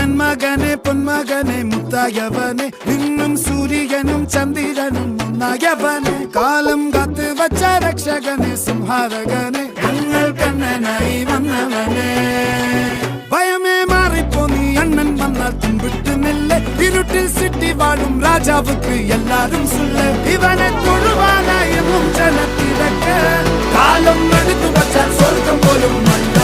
നന്മകനെ പൊന്മകനെ മുത്തായവനെ നിന്നും സൂര്യനും ചന്ദ്രനും ഒന്നായവനെ കാലം കാത്ത് വച്ച രക്ഷകനെ സംഹാരകനെ ഞങ്ങൾ കണ്ണനായി വന്നവനെ ഭയമേ മാറിപ്പോ നീ അണ്ണൻ വന്നാൽ തുമ്പിട്ട് നെല്ല് ഇരുട്ടിൽ സിറ്റി വാഴും രാജാവുക്ക് എല്ലാരും സുല്ല് ഇവനെ തൊഴുവാനായും ജനത്തിരക്ക് കാലം എടുത്തു വച്ചാൽ സ്വർഗം പോലും മണ്ണ